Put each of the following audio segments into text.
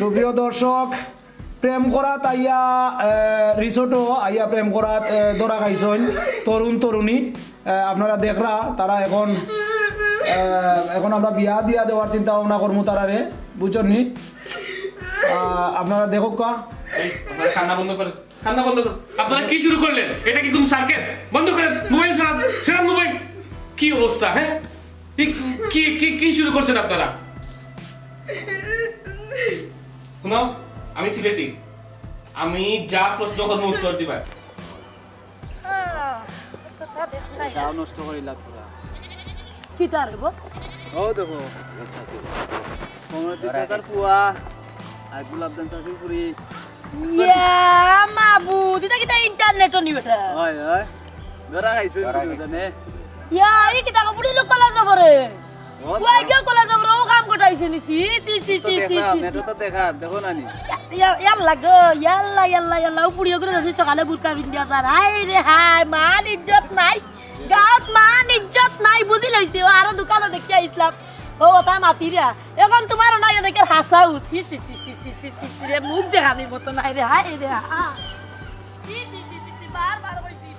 সুপ্রিয় দর্শক প্রেম করাত আইয়া রিসোর্টও আইয়া প্রেম করাত ধরা খাইছেন তরুণ তরুণী আপনারা দেখরা তারা এখন এখন আমরা বিয়া দিয়া দেওয়ার চিন্তা ভাবনা করবো তারারে বুঝছেন নি আপনারা দেখো কা কান্না বন্ধ করেন কান্না বন্ধ করুন আপনারা কি শুরু করলেন এটা কি কোন সার্কাস বন্ধ করেন মোবাইল সরান মোবাইল কি অবস্থা হ্যাঁ কি কি কি শুরু করছেন আপনারা শুনো আমি সিলেটি আমি যা প্রশ্ন করব উত্তর দিবা দাও নষ্ট করিলা পুরা কি তারবো ও দেখো কোমরতে চাতার ফুয়া আর গোলাপ জাম চাচি পুরি ইয়া মাবু দিদা কিটা ইন্টারনেটও নি বেটা হয় হয় ধরা খাইছো জানে ইয়া এই কিটা পুরি লোক কলা যাবরে ওই কে কলা যাবরে ও কাম কটাইছে নি সি মেটো তো দেখা দেখো নানি ইয়াল্লা গো ইয়াল্লা পুরিও করে রসি সকালে বুটকা বিন্দিয়া তার হাই রে হাই মান ইজ্জত নাই গাঁত মান ইজ্জত নাই বুঝি লাইছে আর দোকানে দেখি ইসলাম ও তা মাতিরা এখন তোমার নাই দেখে হাসাও সি রে মুখ দেখানির মতো নাই রে হাই রে বার কইছি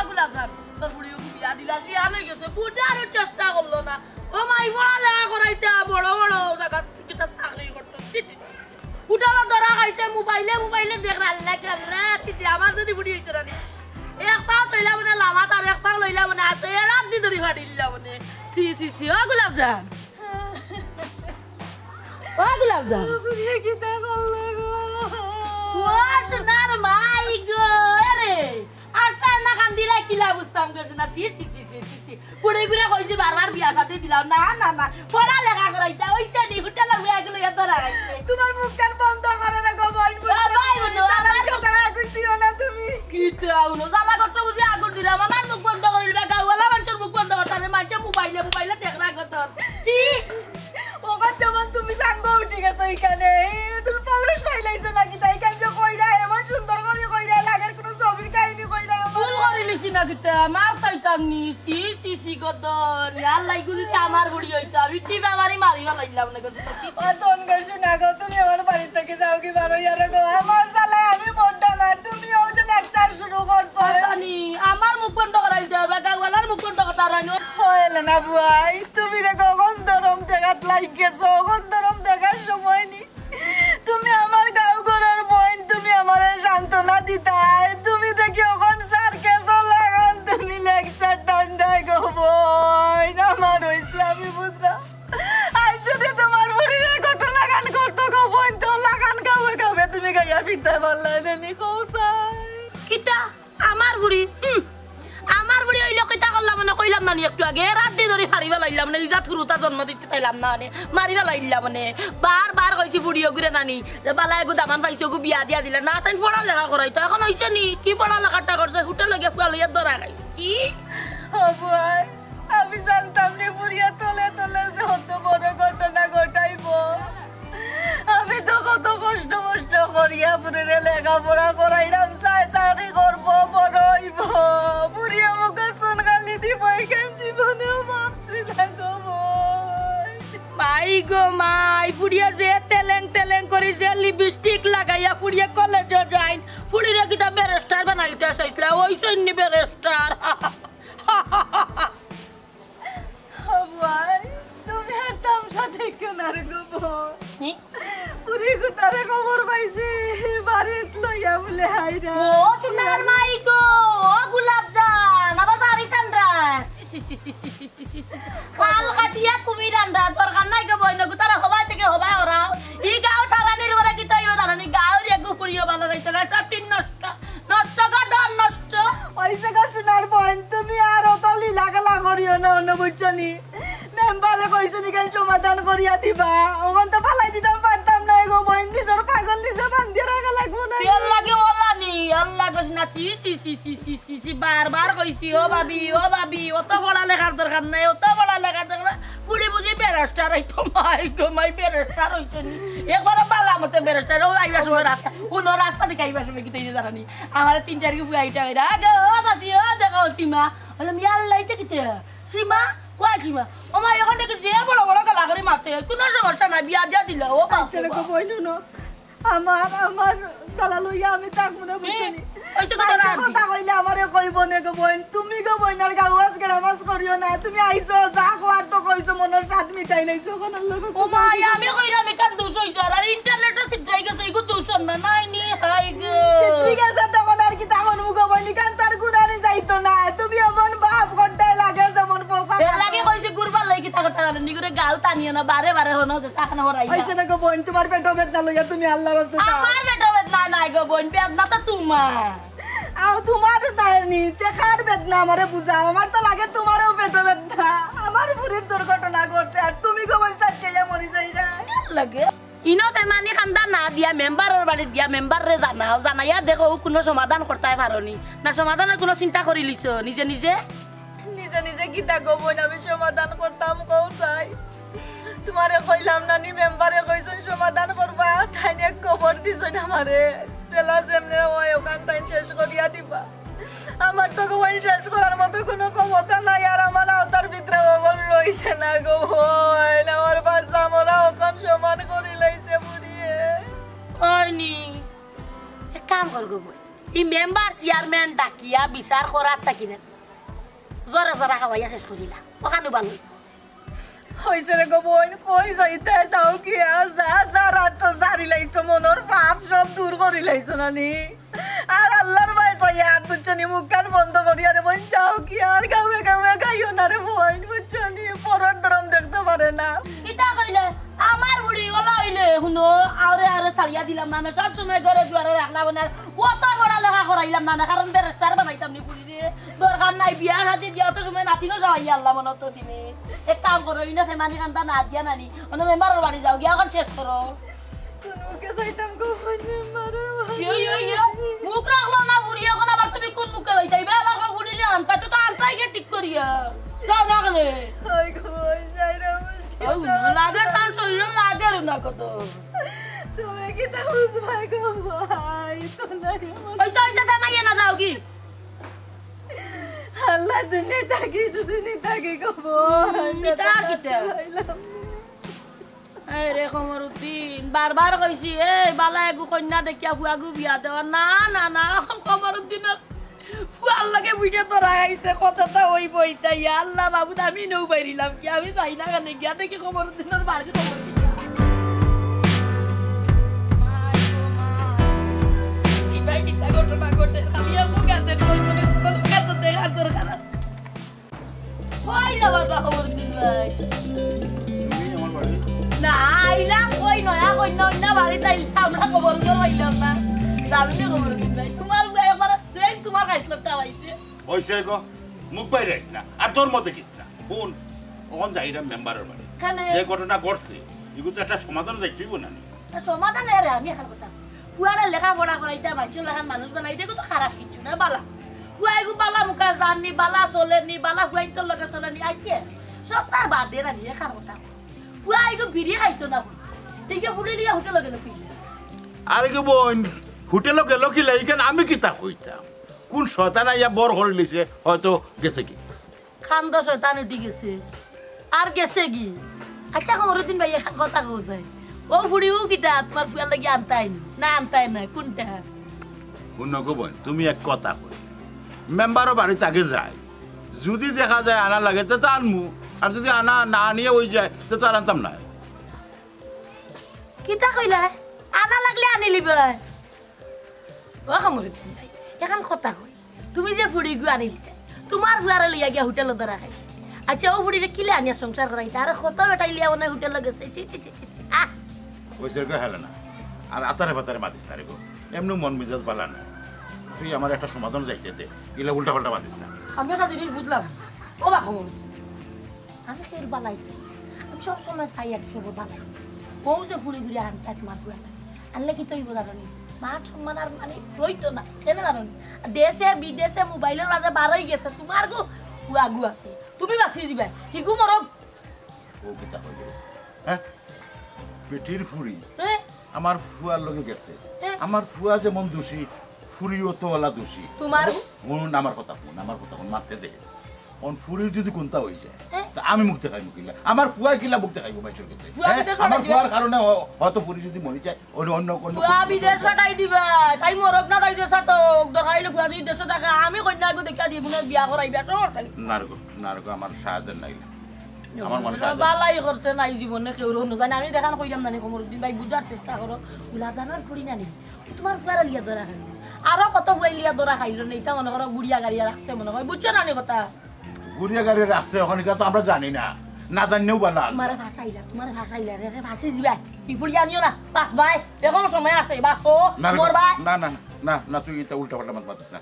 গোলাপ জাম তোর বুড়িও বিয়া দিলা কি আনে গেছে বুড়ারও চেষ্টা করলো না ও মাই বড় লাগা করাইতা বড় বড় জায়গা কিটা চাকরি করতে উঠালো ধরা খাইতে মোবাইলে দেখ রাতি আমার যদি বুড়ি হইতে রানি একটাও তৈলা মানে লামাত আর একটাও লইলা মানে আছে রাত দি ধরি ফাটি দিলা মানে সি ও গোলাপ জাম কিতা করলে গো ও সোনার মাই গো আরে আটা না কান্দিলা কিলা বুঝতাম গো না সি পুড়ে গুড়া কইছে বারবার বিয়া সাথে দিলাম না পড়া লেখা করাইতা ওইছে নি হোটেলে বিয়া গেলে এত রাখাইছে তোমার মুখ কান বন্ধ করে না গো ভাই বনো আমার কথা কইছিও না তুমি কিটা উনো জালা করতে বুঝি আগুন দিলাম আমার মুখ বন্ধ করিলবা গাওয়ালা মানুষের মুখ বন্ধ করতে মাইতে মোবাইলে দেখরা গত চি ওগা যেমন তুমি সাঙ্গ উঠি গেছো এখানে তুমি পৌরুষ পাইলাইছো নাকি তাই কেন কইরা এমন সুন্দর করে কইরা লাগের কোনো ছবির কাহিনী কইরা ভুল করিলিছি না কিতা মার চাইতাম নি সি গদর আল্লাহ গুলি আমার বুড়ি হইতা আমি টিপা মারিবা লাইলাম না গো অতন গো শুনা গো তুমি আমার বাড়ি থেকে যাও কি বারো ইয়ার গো আমার জ্বালায় আমি মনটা মার তুমি ওই যে লেকচার শুরু করছো জানি আমার মুখ বন্ধ করাই দাও গাওয়ালার মুখ বন্ধ করতে রানো হইলে না বুয়াই তুমি রে গো গন্ধরম দেখাত লাইগেছো গন্ধরম দেখার সময় নি তুমি আমার গাও ঘরের বোন তুমি আমারে সান্তনা দিতাই তুমি দেখি ওখান সার্কেস লাগান তুমি লেকচার ডান্ডাই গো বোন আমার হইছে আমি বুঝলাম আজ যদি তোমার বুড়ির ঘটনা লাগান করতো গো বোন তো লাগান গাবে তুমি গাইয়া ফিরতে পারলে নি কৌসাই কিটা আমার বুড়ি ওই লোকটা করলাম না কইলাম না একটু আগে রাত ধরে ফারিবা লাইলাম না ইজাত গুরুতা জন্ম দিতে চাইলাম না মারিবা লাইলাম মানে বার কইছি বুড়িও ঘুরে নানি যে বালা এগু দামান পাইছো গু বিয়া দিয়া দিলে না তাই পড়া লেখা করাইতো এখন হইছে নি কি পড়া লেখাটা করছে হোটেল লগে ফুয়া লইয়া ধরা খাইছে কি ও বুয়াই আমি জানতাম নি বুড়িয়া তলে যে হতো বড় ঘটনা ঘটাইবো আমি তো কত কষ্ট করিয়া পুরে লেখাপড়া করাইলাম চাকরি করবো বড় হইব বুড়িয়া মুখে চুন গালি দিব এখান জীবনেও ভাবছি না গো মাই পুড়িয়া যে তেলেং করি যে লিপস্টিক লাগাইয়া পুড়িয়া কলেজে যাই পুড়িয়া কিটা ব্যারিস্টার বানাইতে চাইছিলা ওই সৈন্য ব্যারিস্টার তুমি আর তামসা দেখো না রে গো পুরি গুতারে খবর পাইছি বাড়িত লইয়া বলে হাইরা ও সোনার মাই গো গোলাপ জান আবার বাড়ি তান্ডা কাল কাটিয়া কুমির আন্ডা দরকার নাই গো বইন গুতারে হবাই থেকে হবাই ওরা ই গাও থালানির ওরা কি তাইও জানানি গাও রে গুপুরিও বানা রাইতে না সবটি নষ্ট গদর নষ্ট ওইসে গো সোনার বোন তুমি আর অতলি লাগলা করিও না অন্য বুঝছনি মেম্বারে কইছনি কেন সমাধান করিয়া দিবা ওখান তো ফালাই দিতাম পারতাম না গো বোন নিজের পাগল নিজে বান্ধিয়ে রাখা লাগবো না তেল লাগে ওলানি আল্লাহ কইছ না সি বারবার কইছি ও ভাবি অত পড়া লেখার দরকার নাই পুড়ি বুঝি ব্যারিস্টার হইতো মাই ব্যারিস্টার হইছনি একবার বালা মতে ব্যারিস্টার ও আইবা সময় রাস্তা দিকে আইবা সময় কি তাই জানানি আমার 3-4 কি বুয়াইটা কইরা গো দাদি ও দেখো সীমা বললাম আল্লাহ এটা কিতে সীমা কয় সীমা ওমা এখন দেখি যে বড় গলা করে মারতে কোনো সমস্যা নাই বিয়া দিয়া দিলা ও বাচ্চা কো বইনো না আমার চালা লইয়া আমি তাক মনে বুঝিনি কথা কইলে আমারে কইব নে গো বোন তুমি গো বোনের গাওয়াজ গ্রামাজ করিও না তুমি আইছো যা খাওয়ার তো কইছো মনের স্বাদ মিটাই লাইছো কোন লোক ও মা আমি কইরা আমি কান দোষ হইছো আর ইন্টারনেটে সিদ্ধাই গেছে ইগো দোষ না নাই নি হাই গো ঠিক আছে তখন আর কি তখন মুগো বলি কান তার গুনানি যাইতো না তুমি এমন বাপ ঘন্টায় লাগে যেমন পোকা এর লাগে কইছি গুরবার লাগি থাকো টাকা নি করে গাল টানিও না বারে বারে হনো যে সাখনা হরাই আইছে না গো বোন তোমার পেটো বেদনা লইয়া তুমি আল্লাহর রাস্তায় আমার পেটো বেদনা নাই গো বোন বেদনা তো তোমার তোমার তাইনি তেকার বেদনা আমারে বুঝাও আমার তো লাগে তোমারও পেটো বেদনা আমার বুড়ির দুর্ঘটনা ঘটছে আর তুমি গো বোন সাথে মরি যাই না লাগে ইনো বেমানি কান্দা না দিয়া মেম্বারের বাড়ি দিয়া মেম্বার রে জানাও জানাইয়া দেখো কোনো সমাধান করতে পারোনি না সমাধানের কোনো চিন্তা করি লিছো নিজে নিজে নিজে নিজে কিতা গো বোন আমি সমাধান করতাম কও চাই তোমারে কইলাম না নি মেম্বারে কইছন সমাধান করবা তাইনে খবর দিছন আমারে চেলা যেমনে ওই ওখান তাই শেষ করিয়া দিবা আমার তো গোবন শেষ করার মতো কোনো ক্ষমতা নাই আর আমার আওতার ভিতরে ওগন রইছে না গো ভয় আমার বাচ্চা মোরা ওখান সমান করি লাইছে বুড়িয়ে হয়নি এক কাম কর গো বই এই মেম্বার চেয়ারম্যান ডাকিয়া বিচার করার থাকি না জোরে জোরে খাওয়াইয়া শেষ করিলা ওখানে ভালো হইছে রে গো বোন কই যাইতে যাও কি যা যা রাত তো জারি লাইছো মনের পাপ সব দূর করি লাইছো নানি আর আল্লাহর ভাই চাইয়া আর দুজনি মুখ কান বন্ধ করিয়া রে বোন যাও কি আর গাওয়ে গাওয়ে গাইও না রে বোন বুঝছনি পরর দরম দেখতে পারে না কিতা কইলে আমার বুড়ি ওলা হইলে হুনো আরে আরে সারিয়া দিলাম না সব সময় ঘরে দুয়ারে রাখলাম না কত বড় লেখা করাইলাম না কারণ বেরেস্টার বানাইতাম নি বুড়ি রে দরকার নাই বিয়া শাদি দিয়া তো সময় নাতিনো যাওয়াই আল্লাহ মন তো দিনে এক কাম করো ইনা ফেমানি কান্দা না দিয়া নানি অন্য মেম্বারের বাড়ি যাও গিয়া এখন শেষ করো মুখে যাইতাম গো মেম্বারের ইয়ো মুখ রাখলো না বুড়ি এখন আবার তুমি কোন মুখে যাইবা আবার বুড়িলে আনতা তো আনতাই গে ঠিক করিয়া যাও না গলে হাই গো যাইরা লাগে তার শরীর লাগে না কত তুমি কি তা বুঝবাই গো ভাই তো নাই পয়সা হইছে মাইয়া না যাও কি আল্লাহ দুনিয়া থাকি গো কিতা কিতা আরে কমরউদ্দিন বারবার কইছি এই বালা এগু কন্যা দেখিয়া ফুয়াগু বিয়া দেওয়া না না না এখন কমরউদ্দিনের ফুয়ার লাগে বুঝে তো রাখাইছে কথাটা ওই বইটা আল্লাহ বাবু আমি নেও বাইরিলাম কি আমি যাই না কেন গিয়া দেখি কমরউদ্দিনের বাড়ি খবর কিতা ঘটনা ঘটে খালি মুখ আছে কত দেখার দরকার আছে কই যাবা কমরউদ্দিন ভাই না আইলাম কই নয়া কই না বাড়ি যাইলাম আমরা খবর লইলাম না যাবি না কমরউদ্দিন ভাই তোমার একবার সেম তোমার কাইছলটা হইছে হইছে গো মুখ বাইরে না আর তোর মতে কি না কোন কোন যাইরা মেম্বারের বাড়ি যে ঘটনা ঘটছে এগুলো তো একটা সমাধান যাইতেইব না সমাধান এর আমি এখন কথা পুয়ারে লেখা পড়া করাইতে বাইচল লেখান মানুষ বানাইতে তো খারাপ কিছু না বালা পুয়াইগু বালা মুখা জাননি বালা চলেনি বালা পুয়াই তোর লগে চলেনি আইছে সব তার বাদে রানি লেখার কথা পুয়াইগু বিড়ি খাইতো না ঠিকই ফুড়ি লিয়া হোটেল গেল পি আরে গো বোন হোটেল গেল কি লাইকেন আমি কি তা কইতাম কোন শয়তান আইয়া বড় করে লিছে হয়তো গেছে কি খান্দা শয়তান উঠি গেছে আর গেছে কি আচ্ছা কমরউদ্দিন ভাই এক কথা কইছে ও ফুড়িও কিটা তোমার ফুয়ার লাগি আনতাই না কোনটা কোন গো বোন তুমি এক কথা কই মেম্বারও বাড়িতে আগে যায় যদি দেখা যায় আনা লাগে তো আনমু আর যদি আনা না নিয়ে ওই যায় তো তার আনতাম না কিতা কইলা আনা লাগলে আনি লিবে ও কমরউদ্দিন ভাই এখন কথা কই তুমি যে ফুড়ি গু আনিলে তোমার ফুয়ারে লইয়া গিয়া হোটেল ধরা খাইছে আচ্ছা ও ফুড়িরে কিলে আনিয়া সংসার করাইতে আর কত বেটাই লিয়া ওনে হোটেল গেছে চি চি চি আহ ওইসে গো হেলে না আর আতারে বাতারে মাতিস না রে গো এমনি মন মেজাজ বালা না তুই আমার একটা সমাধান যাইতে দে ইলা উল্টা পাল্টা মাতিস না আমি একটা জিনিস বুঝলাম ও বা কমল আমি ফের বালাইছি আমি সব সময় চাই একশো বালাই ও যে ঘুরে ঘুরে আনতে তোমার ঘুরে আনলে কি তুই বোঝানি মান সম্মান আর মানে রইতো না কেন জানো দেশে বিদেশে মোবাইলের মাঝে বারই গেছে তোমার গো আগু আছে তুমি বাঁচিয়ে দিবে হিগু মরক ও কিতা হইল হ্যাঁ পেটির ফুরি আমার ফুয়ার লগে গেছে আমার ফুয়া যেমন দোষী ফুরিও তো ওলা দোষী তোমার শুন আমার কথা শুন মারতে দে অন ফুরির যদি কোনটা হয়ে যায় তা আমি মুখ দেখাইব কিলা আমার ফুয়া কিলা মুখ দেখাইব মানুষের কাছে আমার ফুয়ার কারণে হয়তো ফুরি যদি মরে যায় অন্য কোনো ফুয়া বিদেশ পাঠাই দিবা তাই মরক না তাই দেশা তো দরকাইলে ফুয়া যদি দেশে থাকা আমি কন্যা গো দেখা দিব না বিয়া করাইবা তো নারগো আমার সাহায্য নাই আমার মনে বালাই করতে নাই জীবনে কেউ রহন জানি আমি দেখান কইলাম জানি কমরুদ্দিন ভাই বুঝার চেষ্টা করো গুলা জানার ফুরি না নি তোমার ফুয়ার লিয়া ধরা খাই আরো কত বই লিয়া ধরা খাইলো না এটা মনে করো গুড়িয়া গাড়িয়া রাখছে মনে হয় বুঝছো না নি কথা গুড়িয়া গাড়ি রাখছে ওখানে তো আমরা জানি না না জানলেও বালা তোমার ভাষাইলা রে ভাষি দিবা বিপুল জানিও না বাস ভাই এখন সময় আছে বাস তো মোর ভাই না না না না তুই এটা উল্টা পাল্টা মাথা মাতিস না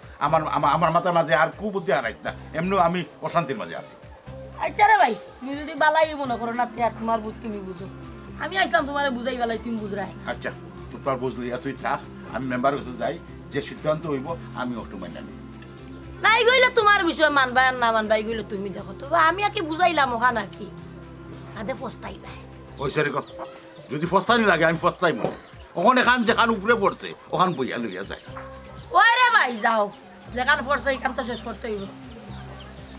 আমার মাথার মাঝে আর কুবুদ্ধি হারাইস না এমনি আমি অশান্তির মাঝে আছি আচ্ছা রে ভাই তুমি যদি বালাই মনে করো না তোমার বুঝ তুমি বুঝো আমি আইসাম তোমার বুঝাই বেলাই তুমি বুঝরাই আচ্ছা তোর বুঝলি তুই থাক আমি মেম্বারের কাছে যাই যে সিদ্ধান্ত হইব আমি অটো মাইনা নিই নাই গইলে তোমার বিষয় মানবা আর না মানবাই গইলে তুমি দেখো তো আমি আকে বুঝাইলাম ওখা নাকি আদে পস্তাইবা ওই সারি যদি ফস্তানি লাগে আমি ফস্তাইব ওখানে খান যেখান উপরে পড়ছে ওখান বইয়া লইয়া যায় ওই রে ভাই যাও যেখান পড়ছে এখান তো শেষ করতে হইব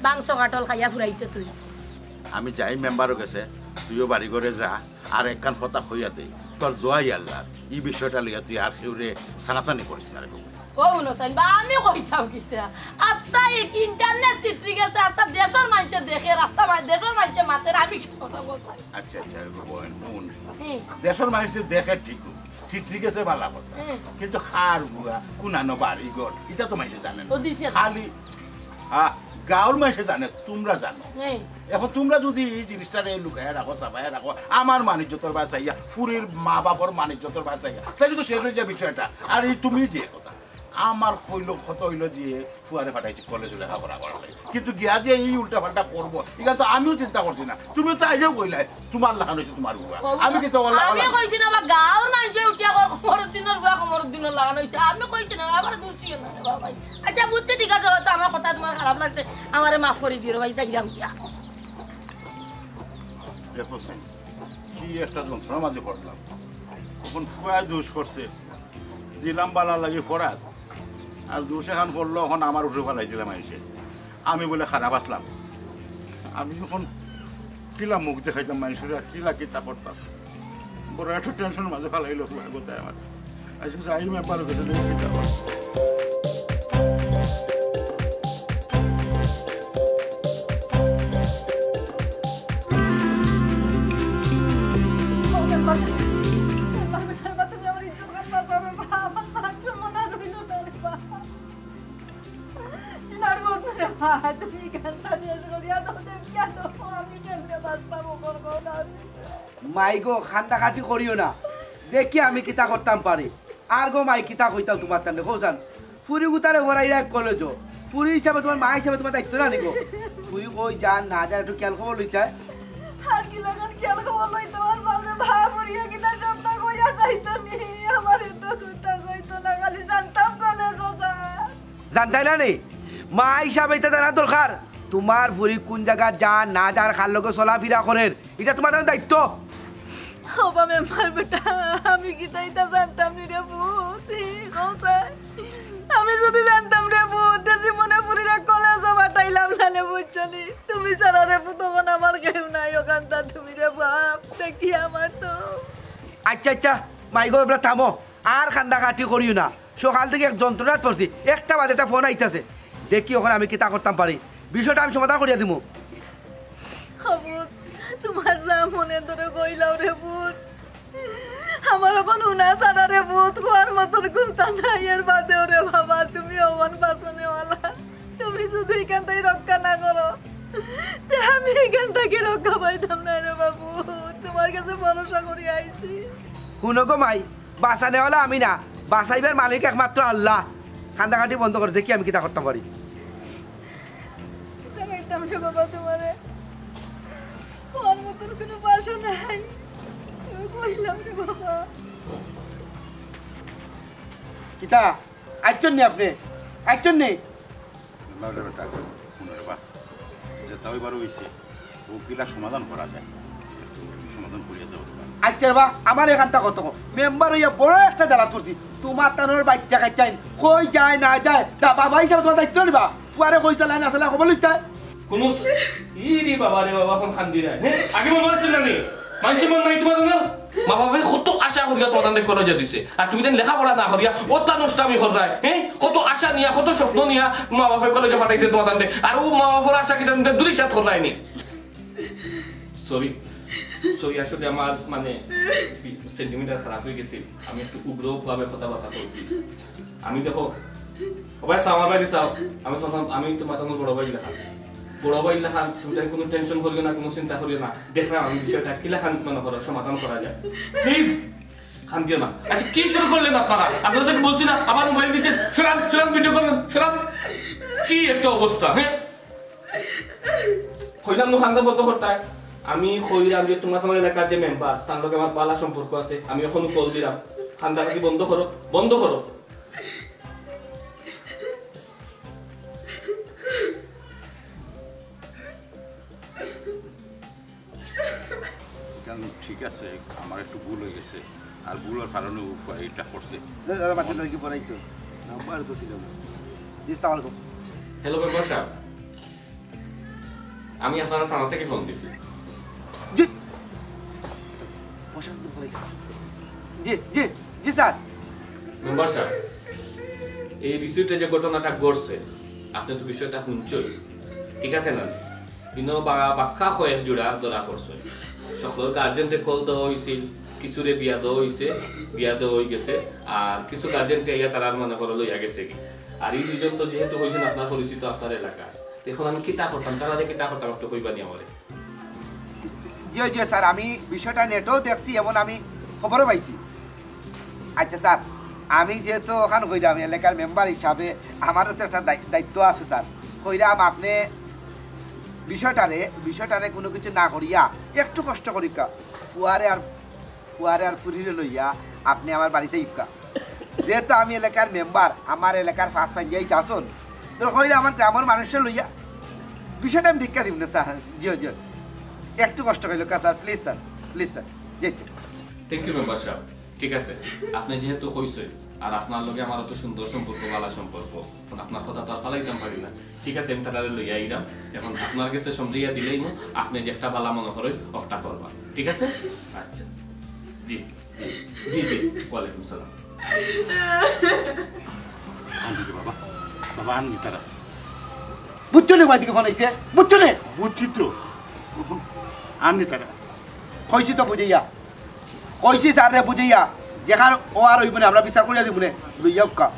মাংস কাটল খাইয়া ফুরাইতে তুই আমি যাই মেম্বারের কাছে তুইও বাড়ি করে যা আর একখান ফতা হইয়া দে তোর জয় আল্লাহ এই বিষয়টা লইয়া তুই আর কেউরে সানাসানি করিস না রে ও উনসান বা আমি কইতাম কিতা আত্তা এক ইন্টারনেট চিত্রি গেছে আত্তা দেশের মানুষে দেখে রাস্তা দেশের মানুষে মাতে আমি কি কথা বলছি আচ্ছা দেশের মানুষে দেখে ঠিক চিত্রি গেছে ভালো কথা কিন্তু খার বুয়া কুনানো বাড়ি ঘর এটা তো মানুষে জানে খালি গাঁর মানুষে জানে তোমরা জানো এখন তোমরা যদি এই জিনিসটা লুকায় রাখো চাপায় রাখো আমার মানিজ্যতর বাঁচাইয়া ফুরির মা বাবার মানিজ্যতর বাঁচাইয়া তাই তো শেষ হয়ে যায় বিষয়টা আর এই তুমি যে কথা আমার কইল কত হইল যে ফুয়ারে ফাটাইছি কলেজে লেখাপড়া করা লাগে কিন্তু গিয়া যে এই উল্টা পাল্টা করবো এটা তো আমিও চিন্তা করছি না তুমি তো আইজাও কইলাই তোমার লাগানো হয়েছে তোমার বুয়া আমি কিন্তু আমি কইছি না বা গাঁর মানুষে উঠিয়া কমরুদ্দিনের বুয়া কমরুদ্দিনের লাগানো হয়েছে আমি কইছি না আবার দূরছি না ভাই আচ্ছা বুঝতে ঠিক আছে হয়তো আমার কথা তোমার খারাপ লাগছে আমারে মাফ করে দিও ভাই যাইলাম কি কি একটা যন্ত্রণার মাঝে পড়লাম তখন ফুয়া দোষ করছে দিলাম বালা লাগে পড়াত আর দোষ এখন করলো এখন আমার উঠে ফেলাইছিলাম এসে আমি বলে খারাপ আসলাম আমি যখন কিলা মুখ দেখাইতাম মানুষের আর কিলা কিতা করতাম বড় একটা টেনশন মাঝে ফেলাইলো কোথায় আমার আজকে যাই ব্যাপার কিতা মাই গো খান্তা খাটি করিও না দেখি আমি কিতা করতাম পারি আর গো মাই কিতা কইতাম তোমার সামনে কৌসান ফুরি গুতারে ভরাই রাখ কলেজ ফুরি হিসাবে তোমার মা হিসাবে তোমার দায়িত্ব না নিগো ফুরি কই যান না যায় একটু খেয়াল খবর লইতে আর কি লাগান খেয়াল খবর লইতে আর বাবরে ভা পড়িয়া কিতা সবটা কইয়া যাইতো নি আমার তো কুতা কইতো না খালি জানতাম কলেজ ওসা জানতাই না নি মা হিসাবে এটা জানা দরকার তোমার ফুরি কোন জায়গা যান না যার খার লোক চলাফেরা করেন এটা তোমার দায়িত্ব ওবা মেম্বার বেটা আমি কি তাইতা জানতাম নি রে ভূত কৌসাই আমি যদি জানতাম রে ভূত দেশি মনে পুরিরা কলেজ বাটাইলাম নালে বুঝছনি তুমি সারা রে ভূত তখন আমার কেউ নাই ওখানটা তুমি রে বাপ দেখি আমার তো আচ্ছা আচ্ছা মাই গো এবার থামো আর খান্দা কাটি করিও না সকাল থেকে এক যন্ত্রণা পড়ছি একটা বাদে একটা ফোন আইতাছে দেখি ওখানে আমি কিতা করতাম পারি বিষয়টা আমি সমাধান করিয়া দিব ভূত তোমার যা মনে ধরে কইলাও রে ভূত আমার এখন উনা সারা রে ভূত হওয়ার মতন কোনটা নাই এর বাদেও রে বাবা তুমি অমন বাসনেওয়ালা তুমি যদি এখান থেকে রক্ষা না করো আমি এখান থেকে রক্ষা পাইতাম না রে বাবু তোমার কাছে ভরসা করি আইছি শুনো গো মাই বাসা নেওয়ালা আমি না বাসাইবার মালিক একমাত্র আল্লাহ কান্দাকাটি বন্ধ করে দেখি আমি কিতা করতে পারি চাইতাম রে বাবা তোমারে কোন মতন কোনো বাসা নাই কইলাম রে বাবা কিতা আইচন নি আপনি আইচন নি যেটা ওইবার হয়েছে ও কিলা সমাধান করা যায় সমাধান করিয়া দেবো আচ্ছা বা আমার এখানটা কত মেম্বার হইয়া বড় একটা জ্বালা করছি তোমার তানোর বাচ্চা কাচ্চাই কই যায় না যায় তা বাবা হিসাবে তোমার দায়িত্ব নিবা পুয়ারে কইছা লাইন আসলে খবর লইতে কোন ইরি বাবা রে বাবা কোন খান্দি রে হ্যাঁ আগে মনে আছে না নি মানছি মন নাই তোমার না মা বাবা কত আশা করিয়া তোমাদের কলেজে দিছে আর তুমি যেন লেখাপড়া না করিয়া ওটা নষ্টামি করায় হ্যাঁ কত আশা নিয়া কত স্বপ্ন নিয়া মা বাবা কলেজে পাঠাইছে তোমাদের আর ও মা বাবার আশা কি তাদের দুরিশাত করায়নি সরি সরি আসলে আমার মানে সেন্টিমিটার খারাপ হয়ে গেছিল আমি একটু উগ্রভাবে কথাবার্তা বলছি আমি দেখো সবাই আমার বাড়ি চাও আমি তোমার বড় ভাই লেখা তুমি কোনো টেনশন করিও না কোনো চিন্তা করিও না দেখলাম আমি বিষয়টা কি লেখা মনে করো সমাধান করা যায় প্লিজ খান্দিও না আচ্ছা কি শুরু করলেন আপনাদেরকে বলছি না আবার মোবাইল দিচ্ছেন সরান ভিডিও করবেন সরান কি একটা অবস্থা হ্যাঁ হইলাম না খান্দা বন্ধ করতে আমি কইলাম যে তোমার আমার এলাকার যে মেম্বার তার লগে আমার পালা সম্পর্ক আছে আমি এখন কল দিলাম খান্দাকাটি বন্ধ করো ঠিক আছে আমার একটু ভুল হয়ে গেছে আর ভুলের কারণে এটা করছে কি পড়াইছো নাম্বার তো ছিল না জি আসসালামু আলাইকুম হ্যালো মেম্বার সাহেব আমি আপনারা থানা থেকে ফোন দিছি জি জি জি জি স্যার মেম্বার সাহেব এই রিসিপ্টে যে ঘটনাটা ঘটছে আপনি তো বিষয়টা শুনছই ঠিক আছে না বিনো বাক্কা কয়েক জোড়া ধরা পড়ছে সকল গার্জেনকে কল দেওয়া হয়েছিল কিছুরে বিয়া দেওয়া হয়ে গেছে আর কিছু গার্জেনকে ইয়া তারা মনে করে লইয়া গেছে কি আর এই দুজন তো যেহেতু হয়েছেন আপনার পরিচিত আপনার এলাকায় এখন আমি কিতা করতাম তারা কিতা করতাম একটু কইবানি আমার জি জি স্যার আমি বিষয়টা নেটেও দেখছি এমন আমি খবরও পাইছি আচ্ছা স্যার আমি যেহেতু ওখানে কইরাম এলাকার মেম্বার হিসাবে আমারও তো একটা দায়িত্ব আছে স্যার কইরাম আপনি বিষয়টারে কোনো কিছু না করিয়া একটু কষ্ট করিকা ফুয়ারে আর ফুরিরে লইয়া আপনি আমার বাড়িতে ইপকা যেহেতু আমি এলাকার মেম্বার আমার এলাকার ফার্স্ট পাঞ্জাইতে আসুন তো কইলে আমার গ্রামের মানুষের লইয়া বিষয়টা আমি দীক্ষা দিব না স্যার জি জি একটু কষ্ট করিল স্যার প্লিজ স্যার জি থ্যাংক ইউ মেম্বার সাহেব ঠিক আছে আপনি যেহেতু কইছেন আর আপনার লগে আমার তো সুন্দর সম্পর্ক ভালো সম্পর্ক আপনার কথা তো আর ফালাইতাম পারি না ঠিক আছে আমি তাহলে লইয়া আইলাম এখন আপনার কাছে সমঝাইয়া দিলেই আপনি যে একটা ভালো মনে করেন ওটা করবা ঠিক আছে আচ্ছা জি জি জি ওয়ালাইকুম সালাম বাবা আনবি তারা বুঝছো না বাদিকে ফোন আইছে বুঝছো না বুঝছি তো আনবি তারা কইছি তো বুঝাইয়া কইছি স্যারে বুঝাইয়া যেখান ও আর হইব না আমরা বিচার করিয়া দিব না লইয়া কা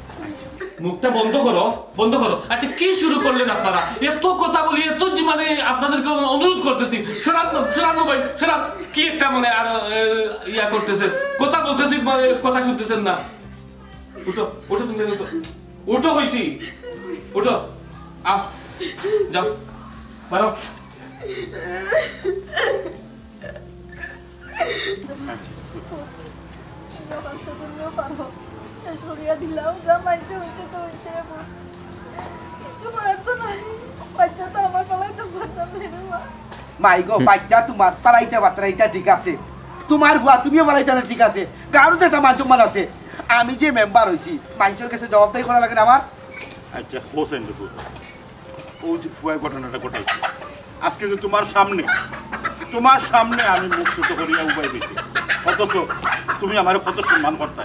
মুখটা বন্ধ করো আচ্ছা কি শুরু করলেন আপনারা এত কথা বলি এত মানে আপনাদেরকে অনুরোধ করতেছি সরান মোবাইল সরান কি একটা মানে আর ইয়া করতেছেন কথা বলতেছি মানে কথা শুনতেছেন না উঠো তুমি উঠো হইছি উঠো আও যাও বারো সরিয়া দিলাম যা মাইছে হয়েছে তো হয়েছে কিছু করার তো নাই বাচ্চা তো আমার পালাইতে পারতাম না মাই গো বাচ্চা তোমার পালাইতে পারতা এটা ঠিক আছে তোমার ভুয়া তুমিও পালাইতে না ঠিক আছে কারো তো একটা মান আছে আমি যে মেম্বার হইছি মানুষের কাছে জবাবদারি করা লাগে না আমার আচ্ছা হোসেন ও যে ফুয়ার ঘটনাটা ঘটাইছে আজকে যে তোমার সামনে আমি মুখ ছোট করিয়া উপায় পেয়েছি অথচ তুমি আমার কত সম্মান করতে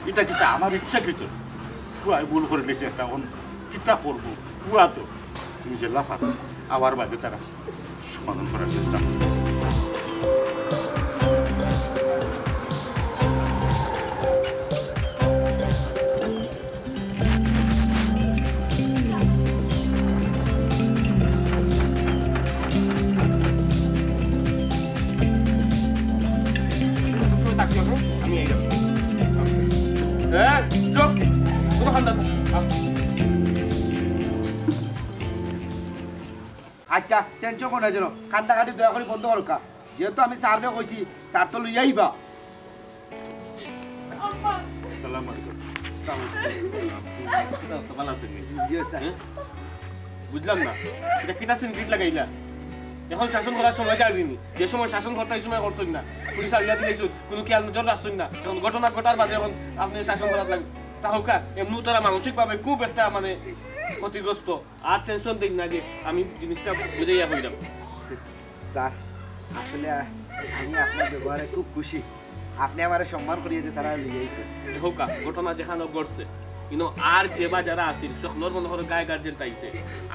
এটা কিন্তু আমার ইচ্ছাকৃত ফুয়াই ভুল করে নিয়েছে একটা কিতা করবো ফুয়া তো তুমি যে লাফা আবার বাদে তারা সমাধান করার চেষ্টা করো আচ্ছা টেনশন কোনো জন্য কান্দাকাটি দয়া করে বন্ধ করো যেহেতু আমি স্যারকে কইছি স্যার তো লইয়া আইবা বুঝলাম না এটা কিনা সিনক্রিট লাগাইলা এখন শাসন করার সময় যাবিনি যে সময় শাসন করতে এই সময় করছেন না পুলিশ আলিয়া দিলেছ কোনো খেয়াল নজর রাখছেন না এখন ঘটনা ঘটার বাদে এখন আপনি শাসন করার লাগে তাহলে এমনি তারা মানসিকভাবে খুব একটা মানে ক্ষতিগ্রস্ত আর টেনশন দিন না যে আমি জিনিসটা বুঝাইয়া হইলাম স্যার আসলে আমি আপনার ব্যবহারে খুব খুশি আপনি আমার সম্মান করিয়ে যে তারা লিয়ে আইছে হোকা ঘটনা যেখানে ঘটছে কিন্তু আর যে বা যারা আছিল সকলের মনে করো গায়ে গার্জেন তাইছে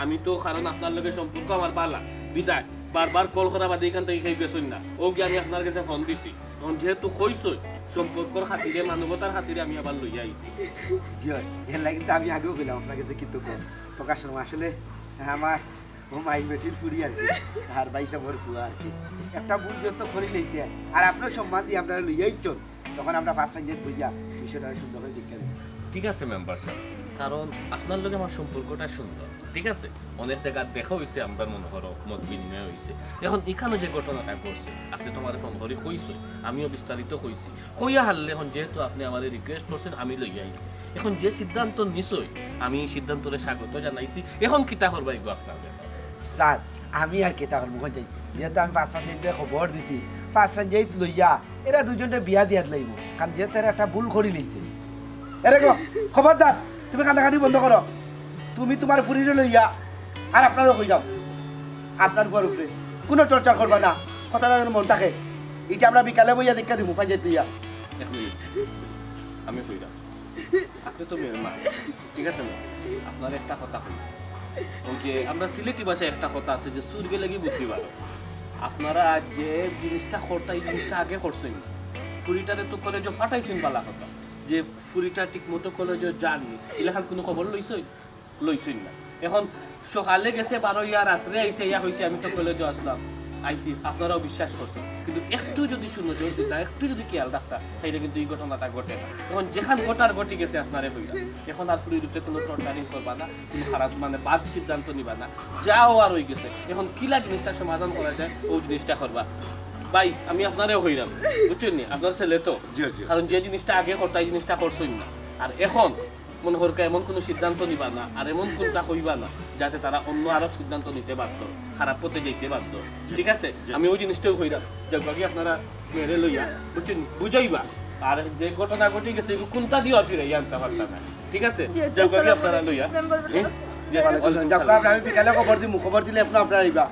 আমি তো কারণ আপনার লগে সম্পর্ক আমার পালা বিদায় বারবার কল করা বাদে এখান থেকে খেয়ে গেছেন না ও কি আমি আপনার কাছে ফোন দিছি এখন যেহেতু কইছই সম্পর্কর খাতিরে মানবতার খাতিরে আমি আবার লইয়া আইছি জি হয় এর লাগে কিন্তু আমি আগেও বললাম আপনাকে যে কৃতজ্ঞ প্রকাশ শর্মা আসলে আমার ও মাই বেটির ফুরি আর কি আর বাইসা ভর ফুয়া আর কি একটা ভুল যত করে লইছে আর আপনার সম্মান দিয়ে আপনারা লইয়াই চল তখন আমরা ফার্স্ট ফাইনাল বুঝা বিষয়টা সুন্দর করে দেখে ঠিক আছে মেম্বার সাহেব কারণ আপনার লগে আমার সম্পর্কটা সুন্দর ঠিক আছে অনেক জায়গা দেখা হয়েছে আমরা মনে করো মত বিনিময় হয়েছে এখন এখানে যে ঘটনাটা ঘটছে আপনি তোমার ফোন ধরে কইছো আমিও বিস্তারিত কইছি কইয়া হারলে এখন যেহেতু আপনি আমার রিকোয়েস্ট করছেন আমি লইয়া আইছি এখন যে সিদ্ধান্ত নিছই আমি সিদ্ধান্তরে স্বাগত জানাইছি এখন কিতা করবা এগো আপনার স্যার আমি আর কেতা করবো যাই যেহেতু আমি ফার্স্ট ফাইনাল খবর দিছি ফার্স্ট ফাইনাল লইয়া এরা দুজনে বিয়া দিয়া লইব কারণ যেহেতু এরা একটা ভুল করি লইছে এরে গো খবরদার তুমি কান্দাকাটি বন্ধ করো তুমি তোমার ফুরিরে লইয়া আর আপনারও কই যাও আপনার উপর উপরে কোনো টর্চার করবা না কথাটা মন থাকে এটা আমরা বিকালে বইয়া দেখা দিব পাই যাই তুইয়া এক মিনিট আমি কইলাম আপনি তো মেয়ের মা ঠিক আছে না আপনার একটা কথা কই ওই যে আমরা সিলেটি ভাষায় একটা কথা আছে যে সুর গেলে কি বুঝতে পারো আপনারা যে জিনিসটা করতে এই জিনিসটা আগে করছেন ফুরিটারে তো কলেজে ফাটাইছেন বালা কথা যে ফুরিটা ঠিক মতো কলেজে যাননি এলাকার কোনো খবর লইছেন না এখন সকালে গেছে 12 ইয়া রাত্রে আইসে ইয়া হয়েছে আমি তো কলেজে আসলাম আইসি আপনারাও বিশ্বাস করছেন কিন্তু একটু যদি সুনজর দিতা একটু যদি খেয়াল রাখতা তাইলে কিন্তু এই ঘটনাটা ঘটে না এখন যেখান ঘটার ঘটে গেছে আপনারে হইলা এখন আর ফুরির উপরে কোনো টর্চারিং করবা না কোনো খারাপ মানে বাদ সিদ্ধান্ত নিবা না যাও আর হয়ে গেছে এখন কিলা জিনিসটা সমাধান করা যায় ওই জিনিসটা করবা ভাই আমি আপনারেও হইলাম বুঝছেন নি আপনার ছেলে তো কারণ যে জিনিসটা আগে করতা এই জিনিসটা করছেন না আর এখন মনে করকে এমন কোনো সিদ্ধান্ত নিবা না আর এমন কোনটা কইবা না যাতে তারা অন্য আরো সিদ্ধান্ত নিতে বাধ্য খারাপ পথে যেতে বাধ্য ঠিক আছে আমি ওই জিনিসটাও কইলাম যে বাকি আপনারা মেরে লইয়া বুঝছেন বুঝাইবা আর যে ঘটনা ঘটে গেছে কোনটা দিয়ে ফিরাইয়া আনতে পারতাম না ঠিক আছে যে বাকি আপনারা লইয়া আমি বিকালে খবর দিব খবর দিলে আপনারা আইবা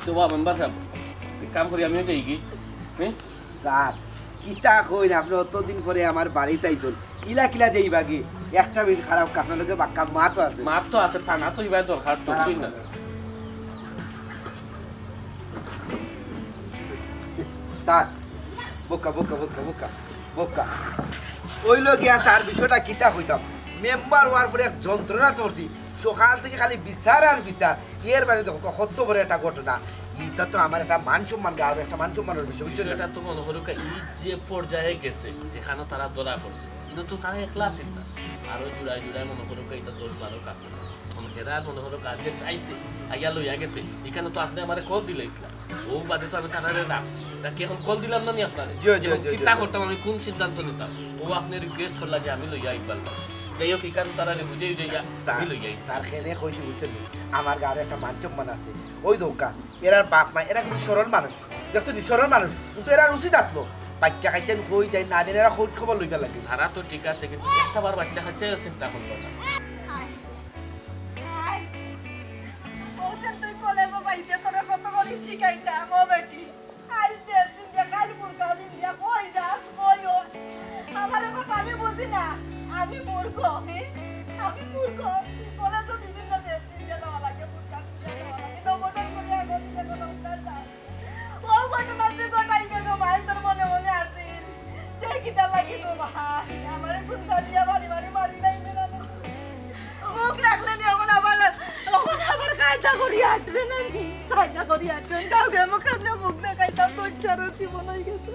তো মেম্বার সাহেব কাম করি আমিও যাই কি হ্যাঁ স্যার কিতা কই না আপনি অতদিন পরে আমার বাড়িতে আইছেন ইলা কিলা যাইবা কি একটা মিনিট খারাপ আপনার লগে বাক্কা মা তো আছে থানা তো ইবা দরকার তো তুই না স্যার বোকা বোকা বোকা বোকা বোকা ওইলো গিয়া স্যার বিষয়টা কিতা কইতাম মেম্বার হওয়ার পরে এক যন্ত্রণা করছি সকাল থেকে খালি বিচার আর বিচার এর বাইরে দেখো কত বড় একটা ঘটনা এটা তো আমার একটা মান সম্মান আর একটা মান সম্মানের বিষয় এটা তো মনে করো এই যে পর্যায়ে গেছে যেখানে তারা ধরা পড়ছে কিন্তু তো তারা একলা ছিল না আরো জুড়াই মনে করো এটা 10-12 কাজ হেরা মনে করো গার্জেন আইছে আইয়া লইয়া গেছে এখানে তো আপনি আমার কল দিলেছিলেন ও বাদে তো আমি তারারে রাখছি তা কি এখন কল দিলাম না নি আপনারে চিন্তা করতাম আমি কোন সিদ্ধান্ত নিতাম ও আপনি রিকোয়েস্ট করলা যে আমি লইয়া আইবার যাই হোক এখানে তারারে বুঝেই লইয়া স্যার খেলে কইছি বুঝছেন আমার গাড়ি একটা মান সম্মান আছে ওই দোকা এরার বাপ মা এরা কিন্তু সরল মানুষ দেখছো নি সরল মানুষ কিন্তু এরা উচিত আসলো বাচ্চা কাচ্চান কই যায় না দিন এরা খোঁজ খবর লইবা লাগে তারা তো ঠিক আছে কিন্তু একটা বার বাচ্চা কাচ্চাও চিন্তা করলো না তুই কলেজে যাইতে তোরে কত করে শিখাইতাম ও বেটি আইতে সিঙ্গা কাল পুরকা দিন দিয়া কই যাস কই ও আমারে কথা আমি বুঝি না আমি মূর্খ আমি মূর্খ কলেজে বিভিন্ন দেশ দিয়ে দেওয়া লাগে পুরকা দিয়ে দেওয়া লাগে নবটন করে আগে দিয়ে কোনো উত্তর চাই ও ঘটনা যে ঘটাই গেল ভাই তোর মনে মনে আসিল দেখি তা লাগি গো ভাই আমারে গুন্ডা দিয়া বাড়ি বাড়ি মারি নাই না মুখ রাখলে নি এখন আবার কায়দা করি আটবে নাকি কায়দা করি আটবেন কাউকে মুখ আপনি মুখ দেখাইতাম তোর চারোর জীবন হয়ে গেছে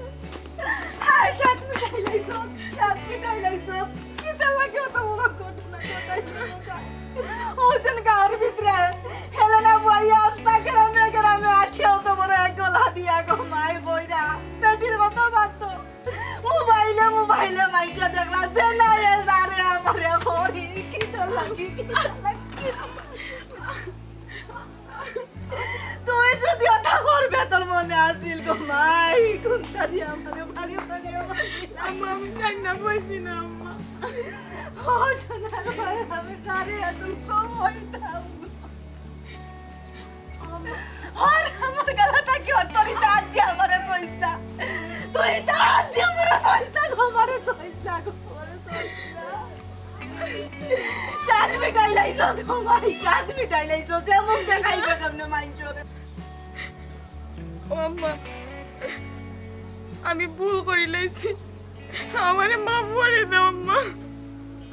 হ্যাঁ সাত মিটাই লাইছো কিতা লাগে অত বড় ঘটনা ও যেন গাঁর ভিতরে হেলেনা বইয়া আস্তা গ্রামে আঠিয়া অত বড় এক গলা দিয়া গো মাই বইরা পেটির কত বাতো মোবাইলে মাইসা দেখলা যে না এ যারে আমারে হরি কিতা লাগি তুই যদি ওটা করবে তোর মনে আসিল গো মাই কোনটা দিয়ে আমারে বাড়ি আম্মা আমি চাই না বইছি না আম্মা ও সোনার ভাই আমি কারে দুঃখ হইতাম আর আমার গলাটা কি অতরি দাঁত দিয়ে আমারে পয়সা তুই দাঁত দিয়ে আমারে পয়সা আমারে পয়সা শাদ মিটাই লাইছো সবাই শাদ মিটাই লাইছো যেমন দেখাইবে কেমনে মাইনছরে ও আম্মা আমি ভুল করে লাইছি আমারে মাফ করে দাও আম্মা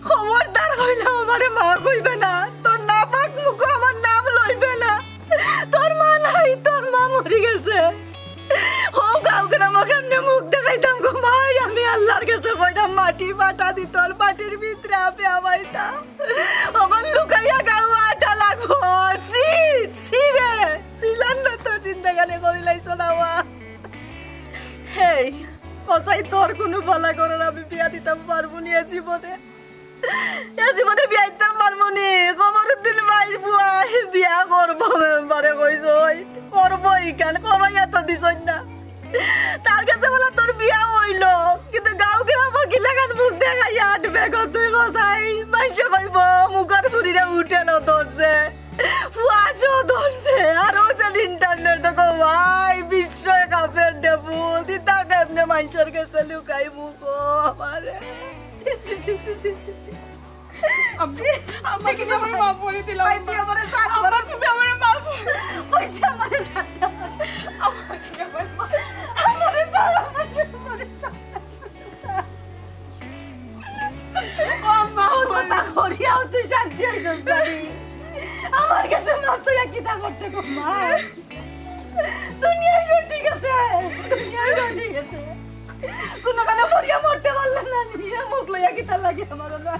খবরদার হইলাম আমারে মা কইবে না তোর নাপাক মুখ আমার নাম লইবে না তোর মা নাই তোর মা মরে গেছে ও কাউকে আমার কেমনে মুখ দেখাইতাম গো ভাই আমি আল্লাহর কাছে কইতাম মাটি পাটা দি তোর মাটির ভিতরে আপে আবাইতাম আমার লুকাইয়া গাও আটা লাগবো সিরে দিলান না তোর জিন্দাগানে করি লাইছো দাওয়া হেই কসাই তোর কোনো ভালো করার আমি বিয়া দিতাম পারবো নি জীবনে বিয়া দিতাম পারবো নি কমরুদ্দিন ভাইয়ের বুয়া বিয়া করবো মেম্বারে কইছো করবো ইকান করাইয়া তো দিছ না তার কাছে বলে তোর বিয়া হইলো কিন্তু গাঁও গ্রাম গিলাগান মুখ দেখাইয়া আটবে তুই কসাই মানুষে কইব মুখের ফুরিরা উঠে না ধরছে ফুয়াশো ধরছে আর ও যে ইন্টারনেটে গো ভাই বিশ্বয় কাফের দেবু দিতা কেমনে মানুষের কাছে লুকাই মুখ আমারে আমাকে আমার মা বলে দিলাম তুই আমারে সাথ আমারে তুমি আমারে মা কইছে আমারে সাথ আমাকে আমার মা আমারে সাথ আমারে সাথ ও মা কথা করিয়াও তুই শান্তি হইছস বাড়ি আমার কাছে মা তুই কিটা করতে গো মা দুনিয়ায় ঠিক আছে দুনিয়ায় ঠিক আছে কোনো কানে পড়িয়া মরতে পারলাম না নিয়ে মুখ লইয়া কিটা লাগে আমার না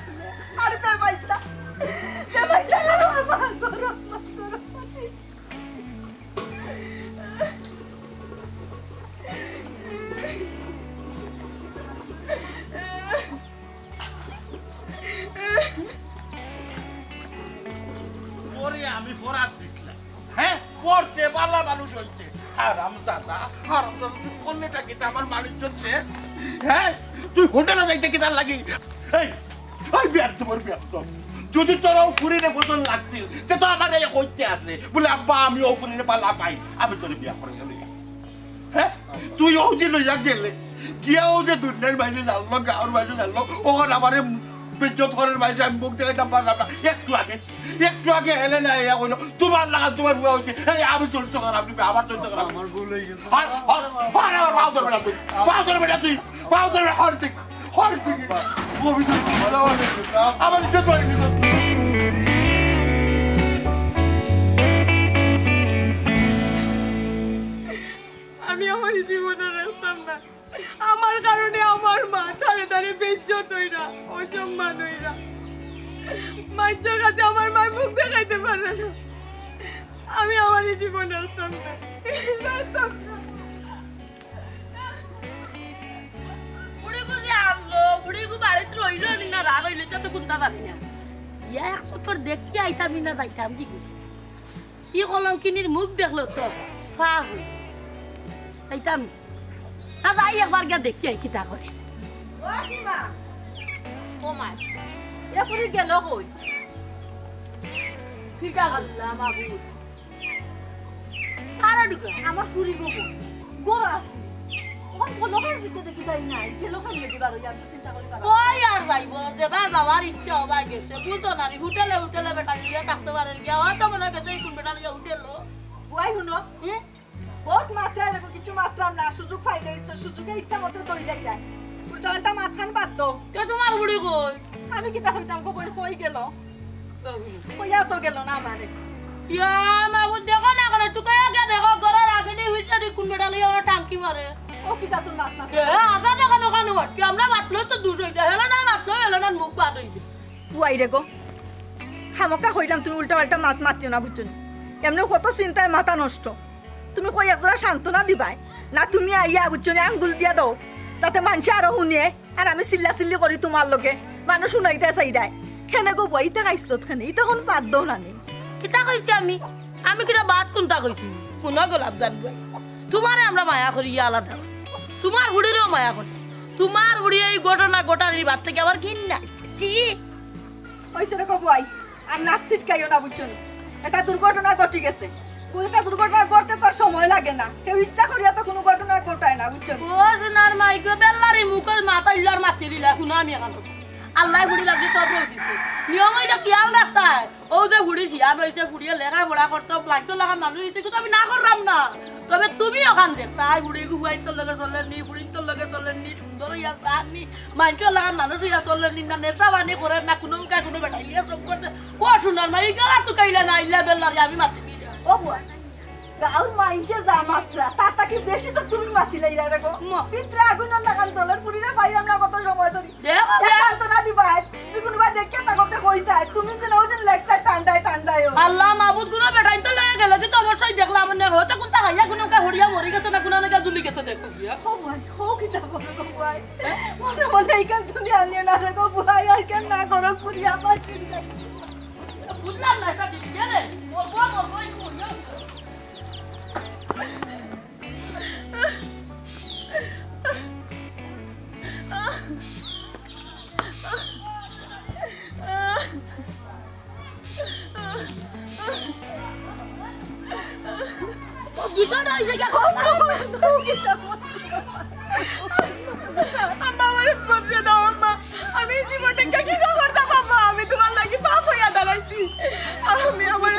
আর পে পয়সা করো আমার করো আমি ফরাত দিছিলাম হ্যাঁ পড়তে পারলা মানুষ হইছে হারামজাদা তুই করলেটা কি আমার মালিক চলছে হ্যাঁ তুই হোটেলে যাইতে কি তার লাগি এই বিয়ার তোমার বিয়ার যদি তোরাও ফুরিনে পছন্দ লাগছিল সে তো আমার এই কইতে আছে বলে আব্বা আমি ও ফুরিনে পাল্লা পাই আমি তোর বিয়া করে গেলি হ্যাঁ তুই ও যে লইয়া গেলে গিয়াও যে দুনিয়ার বাইরে জানলো গাঁর বাইরে জানলো ওখানে আমারে বিদ্যুৎ ঘরের বাইরে আমি মুখ দেখাইতাম পারলাম না একটু আগে হেলে না ইয়া কইলো তোমার লাগা তোমার বুয়া হচ্ছে এই আমি চলতে খারাপ আপনি আবার চলতে খারাপ আমার ভুল হয়ে গেছে আমার পাও ধরবে না তুই পাও ধরবে না তুই পাও ধরবে হর ঠিক আমার ইজ্জত করিনি আমি আমার জীবনে রাখতাম না আমার কারণে আমার মা ধারে ধারে বেজ্জত হইরা অসম্মান হইরা মাইচর কাছে আমার মা মুখ দেখাইতে পারে না আমি আমার জীবনে রাখতাম না বুড়িগু যে আনলো বুড়িগু বাড়িতে রইল না রা রইল তো কোনটা জানি না ইয়া এক চক্কর দেখি আইতাম না যাইতাম কি করি ই কলম কিনির মুখ দেখলো তো ফা হই আইতাম না যাই একবার গিয়া দেখি আই কিতা করে ও সীমা ও মা এ ফুরি গেল কই কিটা আল্লাহ মাবুদ কারা ঢুকে আমার ফুরি গো গোর আছে ওই লোকের ভিতরে দেখি ভাই নাই যে লোকের নিয়ে দিবার হই আমি চিন্তা করি পারা ওই আর যাইব দেবা যাওয়ার ইচ্ছা হবা গেছে বুঝতো না হোটেলে হোটেলে বেটা গিয়া থাকতে পারেন গিয়া হয়তো মনে গেছে কোন বেটা লিয়া হোটেল লো বুয়াই হুনো বহুত মাত্রায় লাগো কিছু মাত্রা না সুযোগ পাইলে ইচ্ছা সুযোগে ইচ্ছা মতো দইলাই যায় উল্টা উল্টা মাথান বাদ দাও কে তোমার বুড়ি কই আমি কিতা হইতাম গো বই কই গেল কইয়া তো গেল না আমারে ইয়া মাবুদ দেখো না করে টুকায়া গে দেখো ঘরের আগে নি ভিতরে কোন বেটা লিয়া টাঙ্কি মারে ও কি জাতুন মাত না এ আপা দেখো না কেন বাট আমরা মাতলো তো দূর হইতা হেলা না মাতলো হেলা না মুখ বাদ হইছে বুয়াই রে গো খামকা কইলাম তুমি উল্টা উল্টা মাত মাতিও না বুঝছো এমনি কত চিন্তায় মাথা নষ্ট তুমি কই একজোড়া সান্ত্বনা দিবাই না তুমি আইয়া বুঝছো আঙ্গুল দিয়া দাও তাতে মানুষ আরো শুনিয়ে আর আমি চিল্লা চিল্লি করি তোমার লগে মানুষ শুনাইতে চাইদাই খেনে গো বইতে গাইছিল খেনে ইটা কোন বাদ দাও না নি কিতা কইছি আমি কিটা বাদ কোনটা কইছি শুনা গোলাপ জানবো তোমারে আমরা মায়া করি আলাদা তোমার বুড়িরও মায়া করি তোমার বুড়ি এই ঘটনা গোটানির বাদ থেকে আমার ঘিন নাই জি হইছে রে কবুয়াই আর নাক ছিটকাইও না বুঝছনি এটা দুর্ঘটনা ঘটে গেছে কোনটা দুর্ঘটনা ঘটতে তো সময় লাগে না কেউ ইচ্ছা করিয়া তো কোনো ঘটনা ঘটায় না বুঝছনি ও সোনার মাইগো বেল্লারি মুকল মাথা ইল্লার মাতি দিলা শুনো আমি এখন আল্লাহ বুড়ি লাগি সব রই দিছে নিয়ম এটা খেয়াল রাখতে ও যে বুড়ি হিয়া রইছে বুড়িয়ে লেখা পড়া করতে লাগতো লাগা মানুষ ইতিকে তো আমি না করলাম না তবে তুমি ওখান দেখতা বুড়ি গুয়াই তো লগে চলেন নি বুড়ি তো লগে চলেন নি সুন্দর ইয়া সানি মাইকে লাগা মানুষ ইয়া চলেন নি না নেতা বানি করে না কোনো কাজ কোনো বেটা ইয়া সব করতে ও সোনার মাই গলা তো কাইলা না ইল্লা বেল্লারি আমি মাতি দিই ও বুয়া গাউর মাইছে যা মাত্রা তাতা কি বেশি তো তুমি মাতিলাই রে গো পিত্রে আগুন লাগান চলের পুরিরে পাইলাম না কত সময় ধরি দেখ তো না দিবা তুমি কোনবা দেখকে তা করতে কই যায় তুমি যে নাও যে লেকচার টান্ডায় আল্লাহ মাবুদ গুলো বেটাই তো লাগে গেল তো অবশ্যই দেখলাম না হতে কোনটা হাইয়া কোন কা হড়িয়া মরি গেছে না কোন না জুলি গেছে দেখো গিয়া ও ভাই হো কি তা বলো গো ভাই মনে মনে ইকান তুমি আনিও না রে গো ভাই আর কেন না করো পুরিয়া পাচ্ছি বুঝলাম না এটা দিবি গেলে মোর বই কইয়া বিষয়টা হয়েছে কি আমি জীবনে কি করতাম বাবা আমি তোমার লাগি পাপ হইয়া দাঁড়াইছি আমি আমার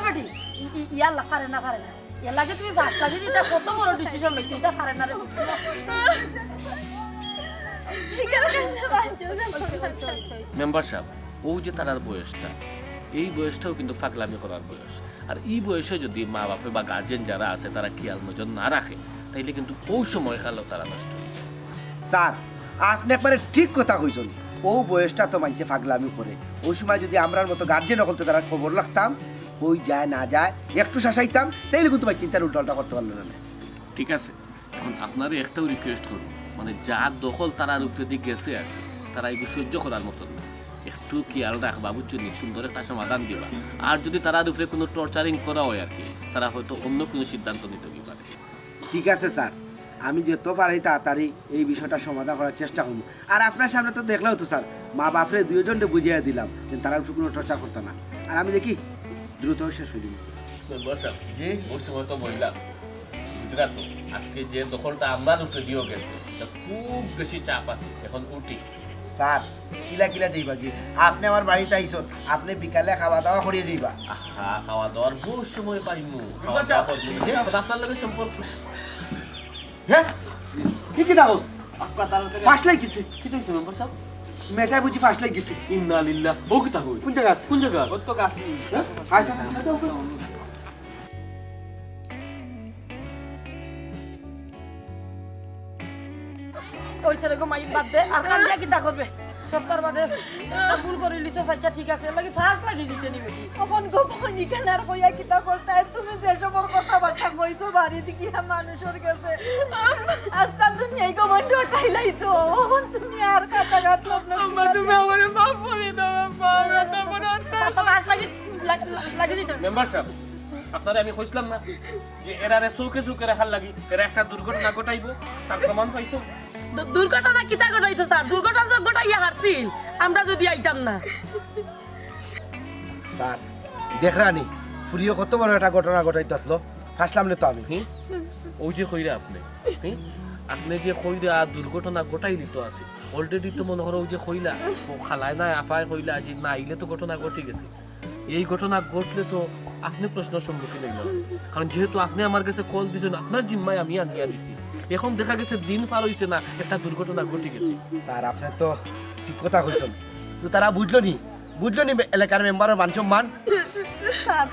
বেটি ইয়াল্লা পারে না ইয়ার লাগে তুমি ভাত লাগে এটা কত বড় ডিসিশন লইছো এটা পারে না রে মেম্বার সাহেব ও যে তার বয়সটা এই বয়সটাও কিন্তু ফাগলামি করার বয়স আর এই বয়সে যদি মা বাপে বা গার্জেন যারা আছে তারা খেয়াল নজর না রাখে তাইলে কিন্তু ওই সময় খালো তারা নষ্ট স্যার আপনি একবারে ঠিক কথা কইছেন ও বয়সটা তো মানছে ফাগলামি করে ওই সময় যদি আমরার মতো গার্জেন হলতে তারা খবর রাখতাম হই যায় না যায় একটু শাসাইতাম তাইলে কিন্তু ভাই চিন্তার উল্টাটা করতে পারলো না ঠিক আছে এখন আপনারই একটাও রিকোয়েস্ট করুন মানে যা দখল তারার উপরে দিয়ে গেছে আর কি তারা এগুলো সহ্য করার মতন না একটু খেয়াল রাখবা বুঝছেন সুন্দর একটা সমাধান দিবা আর যদি তারার উপরে কোনো টর্চারিং করা হয় আর কি তারা হয়তো অন্য কোনো সিদ্ধান্ত নিতে পারে ঠিক আছে স্যার আমি যত পারি তাড়াতাড়ি এই বিষয়টা সমাধান করার চেষ্টা করবো আর আপনার সামনে তো দেখলেও তো স্যার মা বাপরে দুজনকে বুঝিয়ে দিলাম যে তারা উপরে কোনো চর্চা করতো না আর আমি দেখি দ্রুত শেষ হয়ে যাবো জি ওই সময় তো বললাম গুজরাট আজকে যে দখলটা আমরা উপরে দিয়েও গেছে খুব বেশি চাপ আছে এখন উঠি স্যার কিলা কিলা দিবা কি আপনি আমার বাড়িতে আইসন আপনি বিকালে খাওয়া দাওয়া করিয়ে দিবা খাওয়া দাওয়ার বহু সময় পাইমু আপনার লগে সম্পর্ক হ্যাঁ কি কি দাওস ফার্স্ট লাইক গেছে কি দেখছেন মেম্বার সাহেব মেটা বুঝি ফার্স্ট লাইক গেছে ইন্না লিল্লাহ ও কি তা কই কোন জায়গা ও তো গাছ আচ্ছা ওই ছেলে গো মাই বাদ দে আর কান দিয়া কিটা করবে সপ্তাহ বাদে ভুল করে লিসো আচ্ছা ঠিক আছে লাগি ফার্স্ট লাগি দিতে নিবে তখন গো বনি কেনার কইয়া কিতা করতে তুমি যে সবর কথা বার্তা কইছো বাড়ি দিকি মানুষের কাছে আস্তা দুনিয়া গো মন্ড টাইলাইছো ওহন তুমি আর কথা গাত না আম্মা তুমি আমারে মাফ করে দাও আম্মা তারপর ফার্স্ট লাগি দিতে মেম্বার সাহেব আপনারা আমি কইছিলাম না যে এরারে চৌকে চৌকে রাখার লাগি এরা একটা দুর্ঘটনা ঘটাইব তার প্রমাণ পাইছো দুর্ঘটনা কিতা ঘটাইতো স্যার দুর্ঘটনা তো ঘটাইয়া হারছিল আমরা যদি আইতাম না স্যার দেখরানি ফুরিও কত বড় একটা ঘটনা ঘটাইতে আসলো হাসলাম না তো আমি ওই যে কইরা আপনি আপনি যে কইরা দুর্ঘটনা ঘটাইলি তো আছে অলরেডি তো মনে করো ওই যে কইলা ও খালায় না আপায় কইলা যে না আইলে তো ঘটনা ঘটে গেছে এই ঘটনা ঘটলে তো আপনি প্রশ্নের সম্মুখীন হইলেন কারণ যেহেতু আপনি আমার কাছে কল দিয়েছেন আপনার জিম্মায় আমি আনিয়া দিছি এখন দেখা গেছে দিন পার হইছে না একটা দুর্ঘটনা ঘটে গেছে স্যার আপনি তো ঠিক কথা কইছেন তো তারা বুঝলো নি এলাকার মেম্বারের মান সম্মান স্যার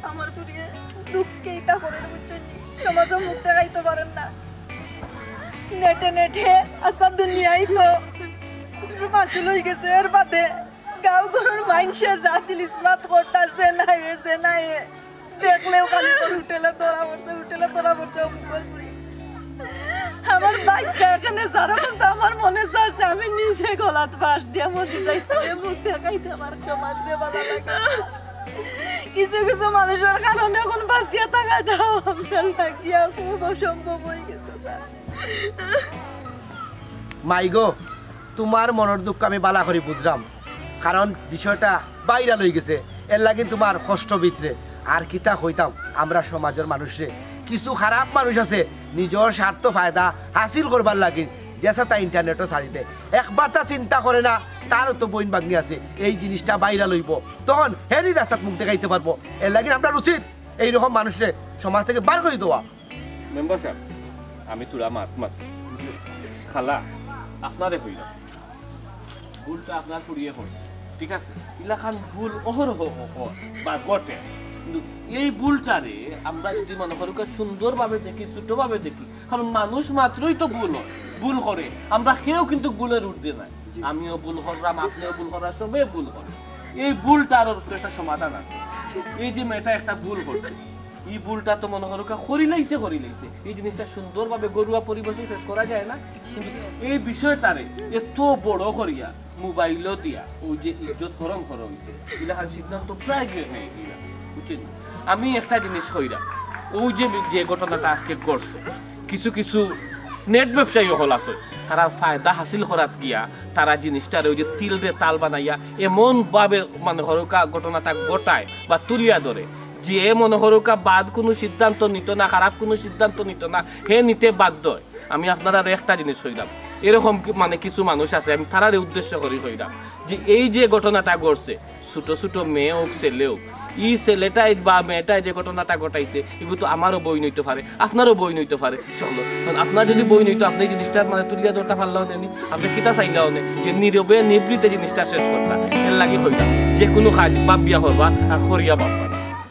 আমার পুরিয়ে দুঃখে ইতা করে বুঝছেন সমাজে মুখ দেখাইতে পারেন না নেটে আস্তা দুনিয়াই তো শুধু মাছুল হয়ে গেছে এর বাদে গাঁও ঘরের মানুষে জাতিল ইসমাত করতেছে না দেখলেও খালি হোটেলে তোরা পড়ছে মুখের পুরি আমার বাচ্চা এখানে সারা তো আমার মনে চাচ্ছে আমি নিজে গলাত ফাঁস দিয়ে মরে যাইতে মুখ দেখাইতে আমার সমাজ রে ভালো লাগে কিছু কিছু মানুষের কারণে এখন বাঁচিয়া থাকাটাও আপনার লাগিয়া খুব অসম্ভব হয়ে গেছে স্যার মাইগো তোমার মনের দুঃখ আমি বালা করে বুঝলাম, কারণ বিষয়টা বাইরা লই গেছে, এর লাগে তোমার কষ্ট ভিতরে। আর কিতা হইতাম আমরা সমাজের মানুষরে, কিছু খারাপ মানুষ আছে নিজের স্বার্থ ফায়দা হাসিল করবার লাগে যেসা তা ইন্টারনেটও ছাড়িতে, একবার তা চিন্তা করে না তারও তো বইন বাগনি আছে, এই জিনিসটা বাইরা লইব, তখন হেরি রাস্তাত মুখ দেখাইতে পারবো। এর লাগে আমরা উচিত এইরকম মানুষরে সমাজ থেকে বার করে দেওয়া। মেম্বার সাহেব, আমি তোরা মাত খালা আপনারে হইলাম, ভুলটা আপনার ফুরিয়ে হল, ঠিক আছে? ইলাখান ভুল অহরহ বা ঘটে, কিন্তু এই ভুলটারে আমরা যদি মনে করি সুন্দরভাবে দেখি, ছোটভাবে দেখি, কারণ মানুষ মাত্রই তো ভুল করে, আমরা কেউ কিন্তু ভুলের ঊর্ধ্বে নাই। আমিও ভুল করলাম, আপনিও ভুল করার, সবে ভুল করে। এই ভুলটার তো একটা সমাধান আছে। এই যে মেয়েটা একটা ভুল করছে, এই ভুলটা তো মনে করো করিলাইছে, এই জিনিসটা সুন্দরভাবে ঘরোয়া পরিবেশে শেষ করা যায় না, কিন্তু এই বিষয়টারে এত বড় করিয়া মোবাইলও দিয়া ওই যে ইজ্জত করম করা হয়েছে, এলাকার সিদ্ধান্ত প্রায় নেই গিয়া, বুঝছেন? আমি একটা জিনিস হইলাম, ওই যে ঘটনাটা আজকে ঘটছে, কিছু নেট ব্যবসায়ী হল আছে, তারা ফায়দা হাসিল করাত গিয়া তারা জিনিসটার ওই যে তিলরে তাল বানাইয়া এমন ভাবে মানে হরকা ঘটনাটা ঘটায় বা তুলিয়া ধরে, যে মনে হরকা বাদ কোনো সিদ্ধান্ত নিত না, খারাপ কোনো সিদ্ধান্ত নিত না, হে নিতে বাধ্য হয়। আমি আপনারা একটা জিনিস হইলাম, এরকম মানে কিছু মানুষ আছে, আমি তারারে উদ্দেশ্য করি হইলাম যে এই যে ঘটনাটা ঘটছে, ছোট মেয়ে হোক ছেলে হোক, এই ছেলেটাই বা মেয়েটাই যে ঘটনাটা ঘটাইছে, এগুলো তো আমারও বই নইতে পারে, আপনারও বই নইতে পারে। চলো, আপনার যদি বই নইতো আপনি জিনিসটা মানে তুলিয়া ধরতে পারলেও নেনি, আপনি কিতা চাইলেও নেই যে নীরবে নিবৃতে জিনিসটা শেষ করতা। এর লাগে হইলাম যে কোনো কাজ বাপ বিয়া করবা আর খরিয়া বাপ